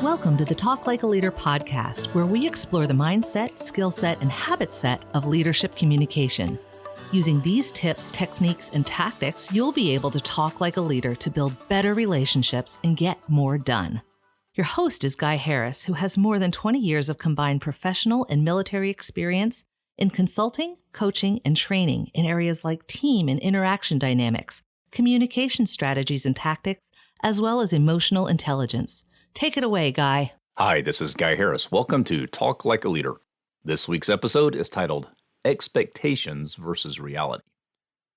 Welcome to the Talk Like a Leader podcast, where we explore the mindset, skill set, and habit set of leadership communication. Using these tips, techniques, and tactics, you'll be able to talk like a leader to build better relationships and get more done. Your host is Guy Harris, who has more than 20 years of combined professional and military experience in consulting, coaching, and training in areas like team and interaction dynamics, communication strategies and tactics, as well as emotional intelligence. Take it away, Guy. Hi, this is Guy Harris. Welcome to Talk Like a Leader. This week's episode is titled Expectations versus Reality.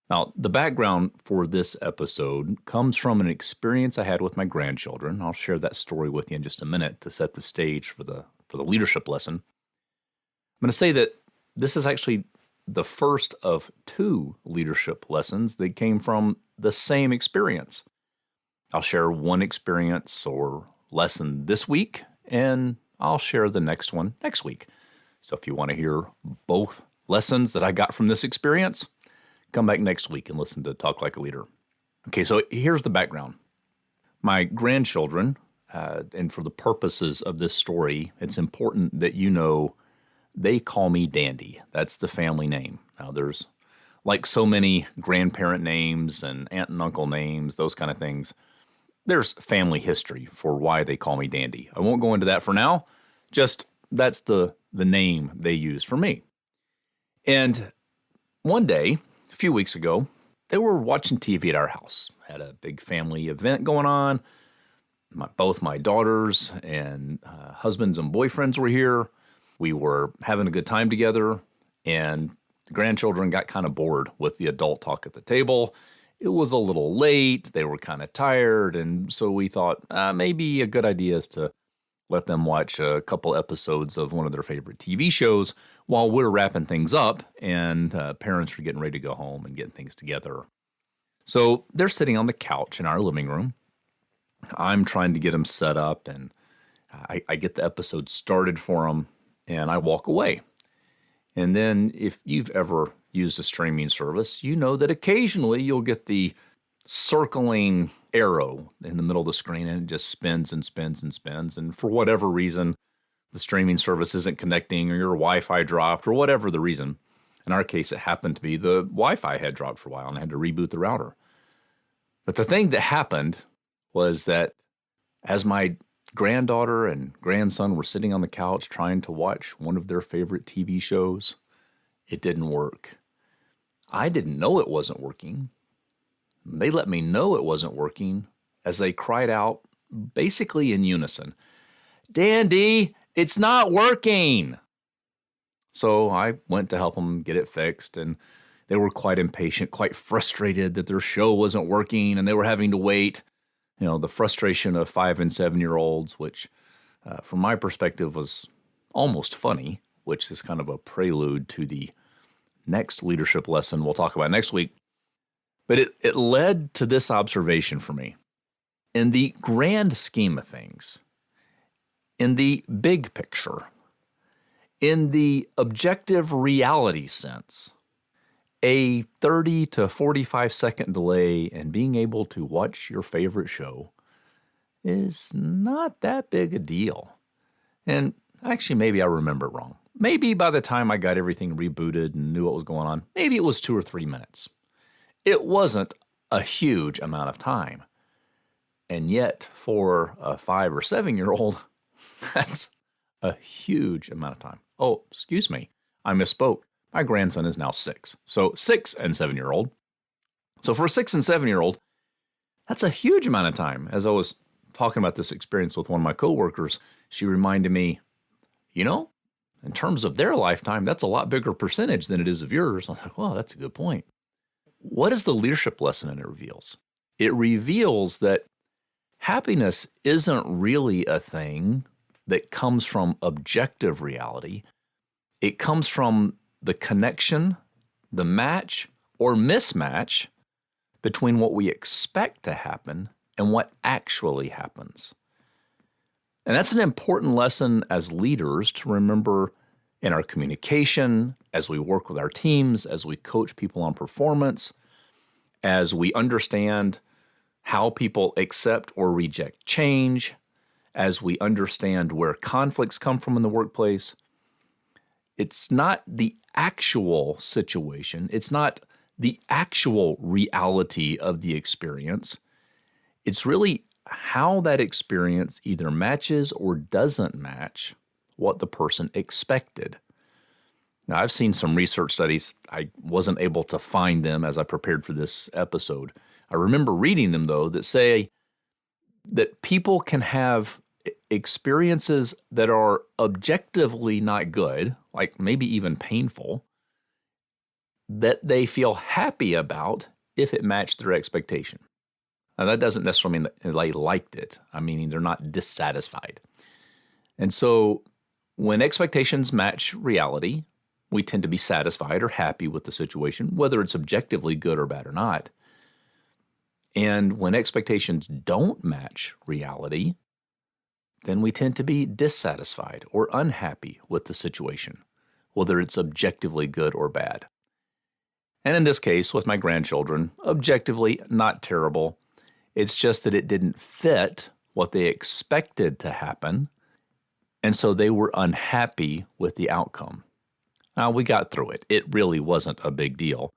Now, the background for this episode comes from an experience I had with my grandchildren. I'll share that story with you in just a minute to set the stage for the leadership lesson. I'm going to say that this is actually the first of two leadership lessons that came from the same experience. I'll share one experience or lesson this week, and I'll share the next one next week. So if you want to hear both lessons that I got from this experience, come back next week and listen to Talk Like a Leader. Okay, so here's the background. My grandchildren, and for the purposes of this story, it's important that you know they call me Dandy. That's the family name. Now there's, like so many grandparent names and aunt and uncle names, those kind of things, there's family history for why they call me Dandy. I won't go into that for now. Just that's the name they use for me. And one day, a few weeks ago, they were watching TV at our house. Had a big family event going on. Both my daughters and husbands and boyfriends were here. We were having a good time together, and the grandchildren got kind of bored with the adult talk at the table. It was a little late, they were kind of tired, and so we thought maybe a good idea is to let them watch a couple episodes of one of their favorite TV shows while we're wrapping things up and parents are getting ready to go home and getting things together. So they're sitting on the couch in our living room. I'm trying to get them set up, and I get the episode started for them, and I walk away. And then if you've ever used a streaming service, you know that occasionally you'll get the circling arrow in the middle of the screen and it just spins and spins and spins. And for whatever reason, the streaming service isn't connecting or your Wi-Fi dropped or whatever the reason. In our case, it happened to be the Wi-Fi had dropped for a while and I had to reboot the router. But the thing that happened was that as my granddaughter and grandson were sitting on the couch trying to watch one of their favorite TV shows, it didn't work. I didn't know it wasn't working. They let me know it wasn't working as they cried out, basically in unison, "Dandy, it's not working!" So I went to help them get it fixed, and they were quite impatient, quite frustrated that their show wasn't working, and they were having to wait. You know, the frustration of 5- and 7-year-olds, which from my perspective was almost funny, which is kind of a prelude to the next leadership lesson we'll talk about next week. But it led to this observation for me. In the grand scheme of things, in the big picture, in the objective reality sense, a 30 to 45 second delay in being able to watch your favorite show is not that big a deal. And actually, maybe I remember it wrong. Maybe by the time I got everything rebooted and knew what was going on, maybe it was 2 or 3 minutes. It wasn't a huge amount of time. And yet, for a 5 or 7-year-old, that's a huge amount of time. Oh, excuse me, I misspoke. My grandson is now 6. So 6 and 7-year-old. So for a 6 and 7-year-old, that's a huge amount of time. As I was talking about this experience with one of my coworkers, she reminded me, you know, in terms of their lifetime, that's a lot bigger percentage than it is of yours. I was like, well, that's a good point. What is the leadership lesson it reveals? It reveals that happiness isn't really a thing that comes from objective reality. It comes from the connection, the match or mismatch between what we expect to happen and what actually happens. And that's an important lesson as leaders to remember in our communication, as we work with our teams, as we coach people on performance, as we understand how people accept or reject change, as we understand where conflicts come from in the workplace, it's not the actual situation. It's not the actual reality of the experience. It's really how that experience either matches or doesn't match what the person expected. Now, I've seen some research studies. I wasn't able to find them as I prepared for this episode. I remember reading them, though, that say that people can have experiences that are objectively not good, like maybe even painful, that they feel happy about if it matched their expectation. Now, that doesn't necessarily mean that they liked it. I mean, they're not dissatisfied. And so when expectations match reality, we tend to be satisfied or happy with the situation, whether it's objectively good or bad or not. And when expectations don't match reality, then we tend to be dissatisfied or unhappy with the situation, whether it's objectively good or bad. And in this case, with my grandchildren, objectively not terrible. It's just that it didn't fit what they expected to happen, and so they were unhappy with the outcome. Now, we got through it. It really wasn't a big deal.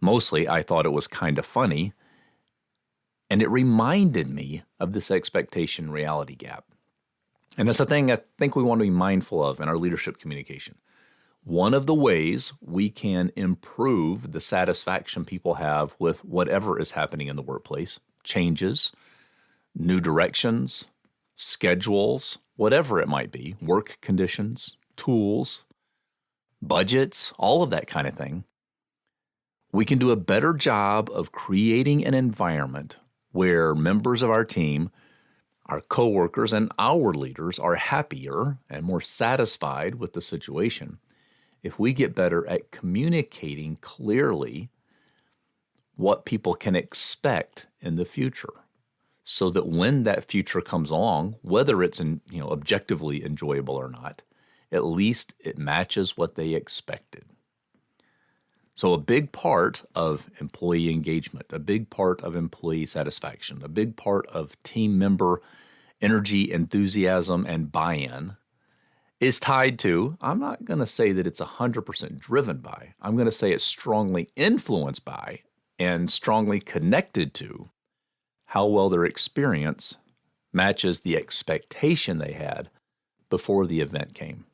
Mostly, I thought it was kind of funny, and it reminded me of this expectation-reality gap. And that's a thing I think we want to be mindful of in our leadership communication. One of the ways we can improve the satisfaction people have with whatever is happening in the workplace, changes, new directions, schedules, whatever it might be, work conditions, tools, budgets, all of that kind of thing, we can do a better job of creating an environment where members of our team, our coworkers, and our leaders are happier and more satisfied with the situation if we get better at communicating clearly what people can expect in the future, so that when that future comes along, whether it's objectively enjoyable or not, at least it matches what they expected. So a big part of employee engagement, a big part of employee satisfaction, a big part of team member energy, enthusiasm, and buy-in is tied to, I'm not going to say that it's 100% driven by, I'm going to say it's strongly influenced by and strongly connected to how well their experience matches the expectation they had before the event came.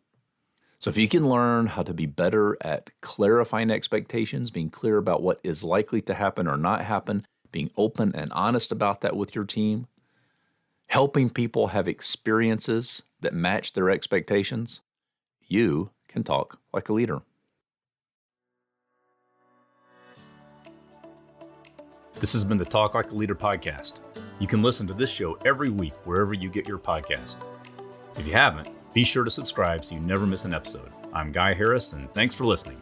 So if you can learn how to be better at clarifying expectations, being clear about what is likely to happen or not happen, being open and honest about that with your team, helping people have experiences that match their expectations, you can talk like a leader. This has been the Talk Like a Leader podcast. You can listen to this show every week wherever you get your podcast. If you haven't, be sure to subscribe so you never miss an episode. I'm Guy Harris, and thanks for listening.